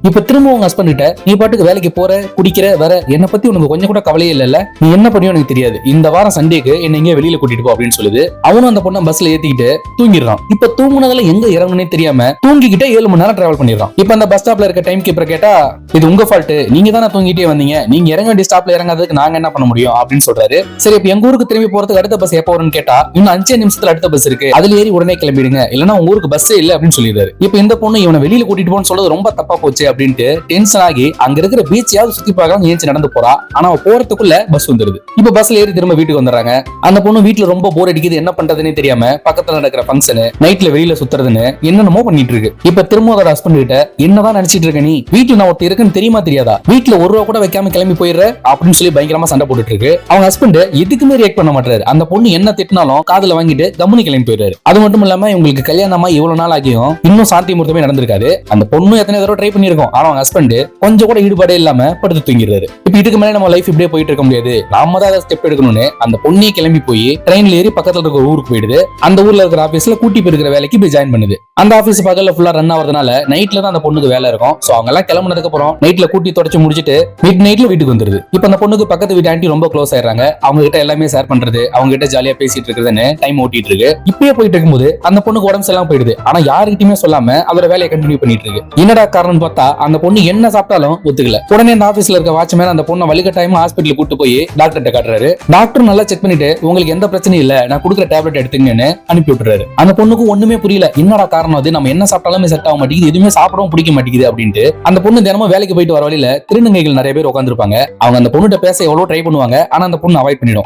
இப்ப திரும்ப உங்க ஹஸ்பண்ட் கிட்ட நீ பாட்டுக்கு வேலைக்கு போற குடிக்கிற வர என்ன பத்தி உனக்கு கொஞ்சம் கூட கவலையே இல்ல, நீ என்ன பண்ணியோ எனக்கு தெரியாது, இந்த வாரம் சண்டேக்கு என்ன எங்கேயோ வெளியில கூட்டிட்டு போ அப்படின்னு சொல்லுது. அவனும் அந்த பொண்ணை பஸ்ல ஏத்திக்கிட்டு தூங்கிடுறான். இப்ப தூங்குனதுல எங்க இறங்குனே தெரியாம தூங்கிக்கிட்டே 7 மணி நேரம் டிராவல் பண்ணிடுறான். இப்ப அந்த பஸ் ஸ்டாப்ல இருக்க டைம் கீப்பர் கேட்டா இது உங்க ஃபால்ட், நீங்க தானே தூங்கிட்டே வந்தீங்க, நீங்க இறங்க வேண்டிய ஸ்டாப்ல இறங்காததுக்கு நாங்க என்ன பண்ண முடியும் அப்படின்னு சொல்றாரு. சரி இப்ப எங்க ஊருக்கு திரும்பி போறதுக்கு அடுத்த பஸ் எப்போ வரும்னு கேட்டா இன்னும் 5 நிமிஷத்துல அடுத்த பஸ் இருக்கு, அதுல ஏறி உடனே கிளம்பிடுங்க, இல்லன்னா உங்க ஊருக்கு பஸ்ஸே இல்ல அப்படின்னு சொல்லிடுறாரு. இப்ப இந்த பொண்ணு இவனை வெளியில கூட்டிட்டு போன்னு சொல்றது ரொம்ப தப்பா போச்சு அப்படின்ட்டு டென்ஷன் ஆகி அங்க இருக்கிற பீச்சாவது சுத்தி பார்க்கலாம் ஏஞ்சி நடந்து போறா. ஆனா அவ போறதுக்குள்ள பஸ் வந்துருது. இப்ப பஸ்ல ஏறி திரும்ப வீட்டுக்கு வந்துடுறாங்க. அந்த பொண்ணு வீட்டுல ரொம்ப போர் அடிக்குது, என்ன பண்றதுன்னு தெரியாம பக்கத்துல நடக்கிற ஃபங்க்ஷன் நைட்ல வெளியில சுத்துறதுன்னு என்னென்னமோ பண்ணிட்டு இருக்கு. இப்ப திரும்ப அதோட ஹஸ்பண்ட் கிட்ட என்னதான் நினைச்சிட்டு இருக்க நீ, வீட்டுல நான் ஒருத்தர் இருக்குன்னு தெரியுமா தெரியாதா, வீட்டுல ₹1 கூட வைக்காம கிளம்பி போயிடுற அப்படின்னு சொல்லி பயங்கரமா சண்டை போட்டுட்டு இருக்கு. அவங்க ஹஸ்பண்ட் எதுக்குமே ரியாக்ட் பண்ண மாட்டாரு. அந்த பொண்ணு என்ன திட்டினாலும் காதுல வாங்கிட்டு கம்முனி கிளம்பி போயிடுறாரு. அது மட்டும் இல்லாம இவங்களுக்கு கல்யாணமா இவ்வளவு நாள் ஆகியும் இன்னும் சாந்தி முகூர்த்தமே நடந்திருக்காது. அந்த பொண்ணு எத்தனை தடவை ட்ரை பண்ணிருக்கோம், ஆனா அவங்க ஹஸ்பண்ட் கொஞ்சம் கூட ஈடுபாடே இல்லாம படுத்து தூங்கிடுறாரு. இப்ப இதுக்கு மேல நம்ம லைஃப் இப்படியே போயிட்டு இருக்க முடியாது, நாம தான் ஸ்டெப் எடுக்கணும்னு அந்த பொண்ணே கிளம்பி போய் ட்ரெயின்ல ஏறி பக்கத்துல இருக்கிற ஊருக்கு போயிடுது. அந்த ஊர்ல இருக்கிற ஆபீஸ்ல கூட்டி போயிருக்கிற வேலைக்கு போய் ஜாயின் பண்ணுது. அந்த ஆபீஸ் பகல்ல ஃபுல்லா ரன் ஆகிறதுனால நைட்ல தான் அந்த பொண்ணுக்கு வேலை இருக்கும். சோ அவங்க எல்லாம் கிளம்புனதுக்கு அப்புறம் நைட்ல கூட்டி தொடச்சு முடிச்சிட்டு மிட் நைட்ல வீட்டுக்கு வந்துருது. இப்ப அந்த பொண்ணுக்கு பக்கத்து வீட்டு ஆண்டி ரொம்ப க்ளோஸ் ஆயிடுறாங்க. அவங்க கிட்ட எல்லாமே ஷேர் பண்றது, அவங்க கிட்ட ஜாலியா பேசிட்டு இருக்கிறதுன்னு டைம் ஓட்டிட்டு இருக்கு. இப்பயே போயிட்டு இருக்கும்போது அந்த பொண்ணுக்கு உடம்பு எல்லாம் போயிடுது. ஆனா யாருக்கிட்டயுமே சொல்லாம அதோட வேலையை கண்டினியூ பண்ணிட்டு இருக்கு. என்னடா காரணம் பார்த்தா அந்த பொண்ணு என்ன சாப்பிட்டாலும் ஒத்துக்கல. உடனே அந்த ஆபீஸ்ல இருக்க வாட்ச்மேன் அந்த பொண்ணை வலிகட்டாயமா ஹாஸ்பிட்டல் கூட்டு போய் டாக்டர்கிட்ட காட்டுறாரு. டாக்டர் நல்லா செக் பண்ணிட்டு உங்களுக்கு எந்த பிரச்சனையும் இல்ல, நான் கொடுக்குற டேப்லெட் எடுத்துங்கன்னு அனுப்பி விட்டுறாரு. அந்த பொண்ணுக்கு ஒண்ணுமே புரியல, என்னடா காரணம் அது, நம்ம என்ன சாப்பிட்டாலுமே செட் ஆக மாட்டேங்குது, எதுவுமே சாப்பிடவும் பிடிக்க மாட்டேங்குது அப்படின்ட்டு. அந்த பொண்ணு தினமும் வேலைக்கு போயிட்டு வர வழியில திருநங்கைகள் நிறைய பேர் உட்காந்துருப்பாங்க. அவங்க அந்த பொண்ணுகிட்ட பேச எவ்வளவு ட்ரை பண்ணுவாங்க, ஆனா அந்த பொண்ணு அவாய்ட் பண்ணிடும்.